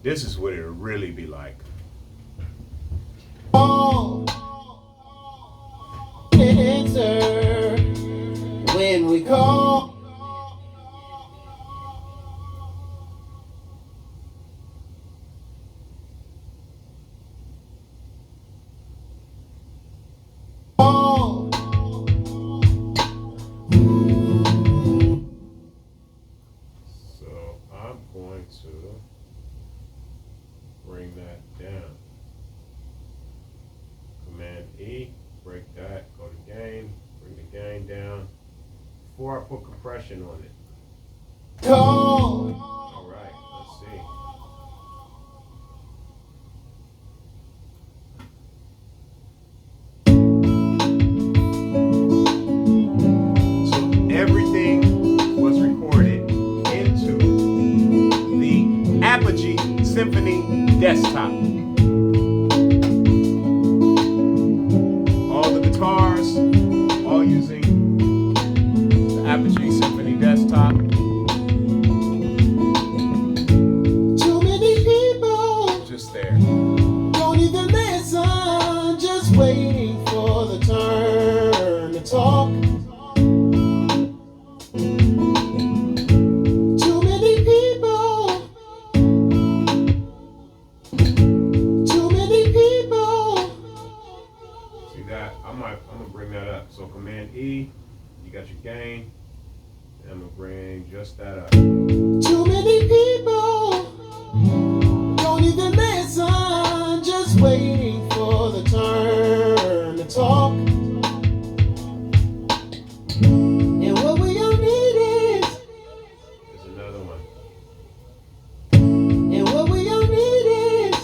This is what it'll really be like. Answer when we call. So I'm going to bring that down. Command E, break that, go to gain, bring the gain down. Before I put compression on it. All right, let's see. So everything was recorded into the Apogee Symphony desktop. All the guitars, all using the Apogee Symphony desktop. Too many people Just there. don't even listen, just waiting for the turn to talk. Too many people. Too many people. See that? I'm gonna bring that up. So Command E, you got your gain. And I'm gonna bring just that up. Too many people don't even listen, just waiting for the turn to talk. And what we all need is, There's another one. and what we all need is,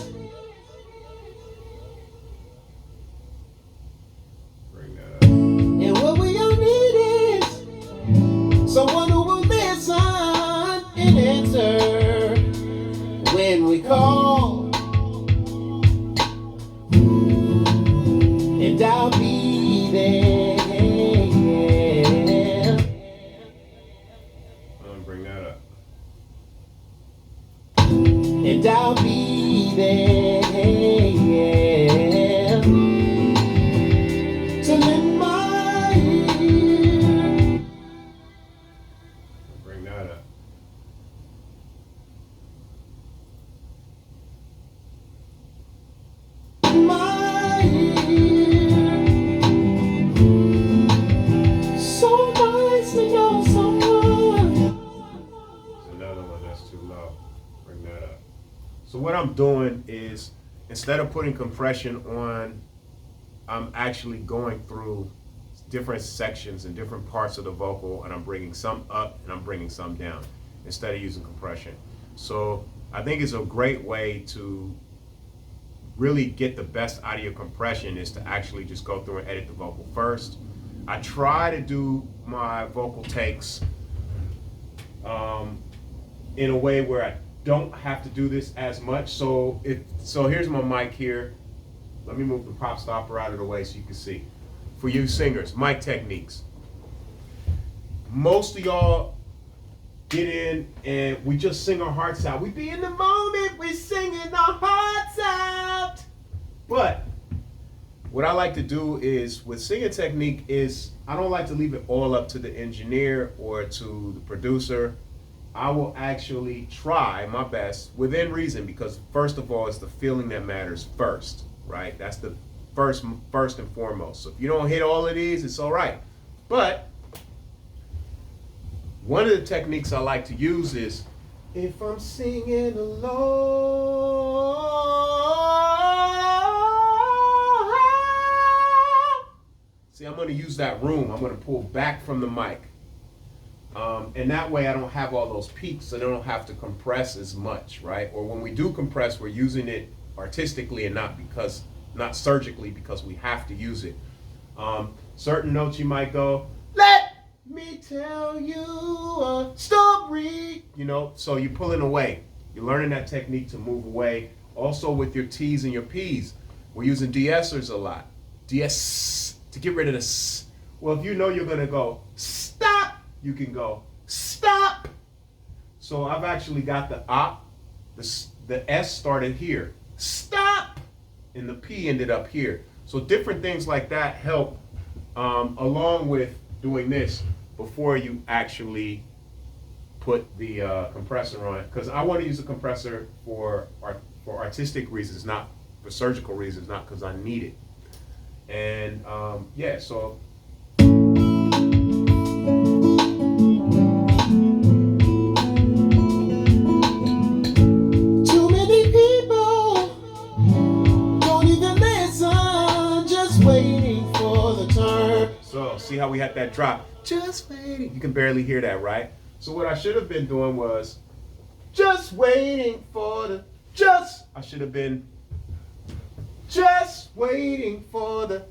Bring that up. and what we all need is someone who will listen and answer when we call. And I'll be there. I'm gonna bring that up. And I'll be there to lend my ear. Bring that up. My ear. So nice to know someone. There's another one that's too low. Bring that up. So what I'm doing is, instead of putting compression on, I'm actually going through different sections and different parts of the vocal, and I'm bringing some up and I'm bringing some down instead of using compression. So I think it's a great way to really get the best out of your compression is to actually just go through and edit the vocal first. I try to do my vocal takes in a way where I don't have to do this as much. So here's my mic here. Let me move the pop stopper out of the way so you can see. For you singers, mic techniques. Most of y'all get in and we just sing our hearts out. We be in the moment, we're singing our hearts out. But what I like to do is, with singing technique, is I don't like to leave it all up to the engineer or to the producer. I will actually try my best within reason, because first of all, it's the feeling that matters first, right? That's the first and foremost. So if you don't hit all of these, it's all right. But one of the techniques I like to use is, if I'm singing alone. See, I'm going to use that room. I'm going to pull back from the mic. And that way I don't have all those peaks, so I don't have to compress as much, right? Or when we do compress, we're using it artistically and not surgically, because we have to use it. Certain notes you might go, let me tell you a story, so you're pulling away. You're learning that technique to move away. Also with your T's and your P's, we're using de-essers a lot. De-ess, to get rid of the s. Well, if you know you're gonna go stop, you can go stop. So I've actually got the op, the S started here. Stop! And the P ended up here. So different things like that help, along with doing this before you actually put the compressor on. Because I want to use a compressor for artistic reasons, not for surgical reasons, not because I need it. And yeah, so. Too many people don't even listen, just waiting for the turn. So see how we had that drop? Just waiting. You can barely hear that, right? So what I should have been doing was just waiting for the I should have been just waiting for the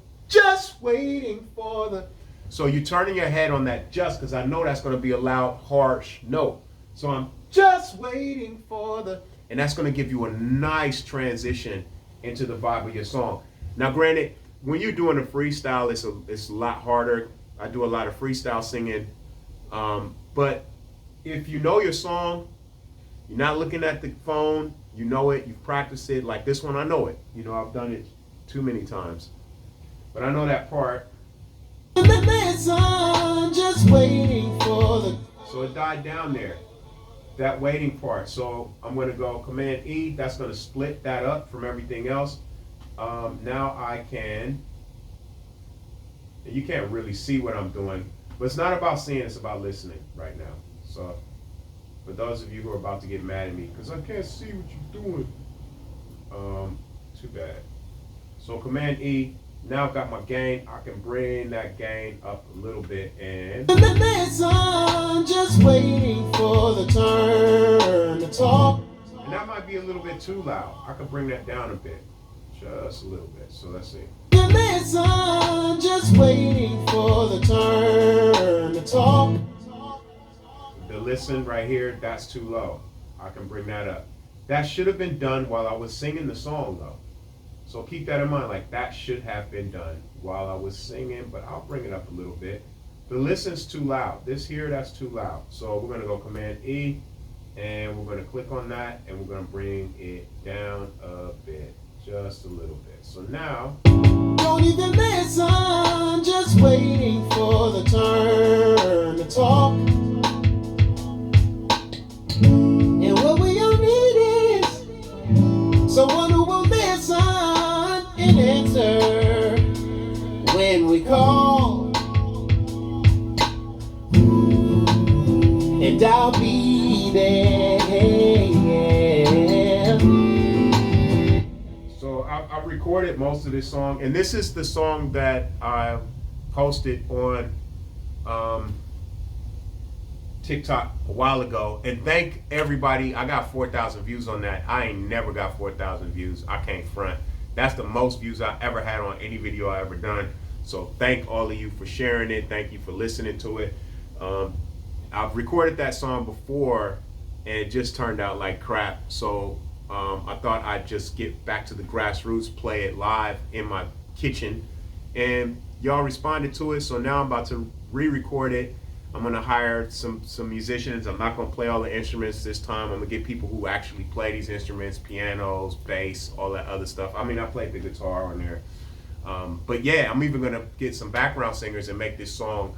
So you're turning your head on that just, because I know that's going to be a loud, harsh note. So I'm just waiting for the, and that's going to give you a nice transition into the vibe of your song. Now, granted, when you're doing a freestyle, it's a lot harder. I do a lot of freestyle singing. But if you know your song, you're not looking at the phone, you know it, you've practiced it. Like this one, I know it. You know, I've done it too many times. But I know that part. Just waiting for the. So it died down there, that waiting part. So I'm going to go Command E. That's going to split that up from everything else. Now I can, and you can't really see what I'm doing, but it's not about seeing, it's about listening right now. So for those of you who are about to get mad at me, because I can't see what you're doing, too bad. So Command E. Now I've got my gain. I can bring that gain up a little bit and. Just waiting for the turn to talk. And that might be a little bit too loud. I can bring that down a bit, just a little bit. So let's see. Just waiting for the turn to talk. The listen right here, that's too low. I can bring that up. That should have been done while I was singing the song though. So keep that in mind, like that should have been done while I was singing, but I'll bring it up a little bit. The listen's too loud. This here, that's too loud. So we're gonna go Command E, and we're gonna click on that, and we're gonna bring it down a bit, just a little bit. So now. Don't even listen, just waiting for the turn to talk. And what we all need is someone who will listen and answer when we call. And I'll be there. So I recorded most of this song, and this is the song that I posted on TikTok a while ago. And thank everybody. I got 4,000 views on that. I ain't never got 4,000 views. I can't front. That's the most views I ever had on any video I ever done. So thank all of you for sharing it. Thank you for listening to it. I've recorded that song before and it just turned out like crap. So I thought I'd just get back to the grassroots, play it live in my kitchen, and y'all responded to it. So now I'm about to re-record it. I'm gonna hire some musicians. I'm not gonna play all the instruments this time. I'm gonna get people who actually play these instruments, pianos, bass, all that other stuff. I mean, I played the guitar on there. But yeah, I'm even gonna get some background singers and make this song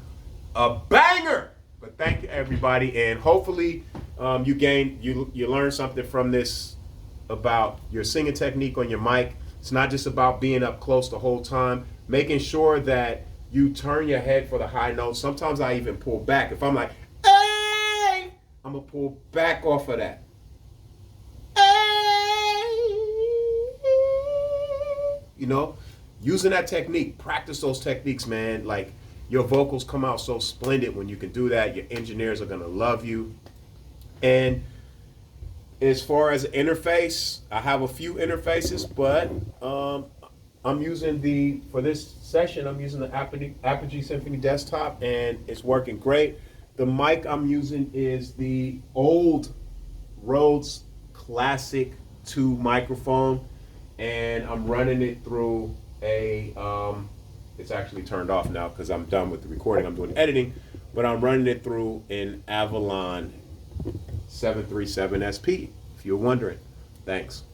a banger. But thank you everybody, and hopefully you learn something from this about your singing technique on your mic. It's not just about being up close the whole time, making sure that you turn your head for the high notes. Sometimes I even pull back. If I'm like, hey, I'm gonna pull back off of that. Hey. You know, using that technique, practice those techniques, man. Like, your vocals come out so splendid when you can do that. Your engineers are gonna love you. And as far as interface, I have a few interfaces, but I'm using for this session, I'm using the Apogee Symphony Desktop, and it's working great. The mic I'm using is the old Rhodes Classic 2 microphone, and I'm running it through a, it's actually turned off now because I'm done with the recording, I'm doing editing, but I'm running it through an Avalon 737 SP, if you're wondering. Thanks.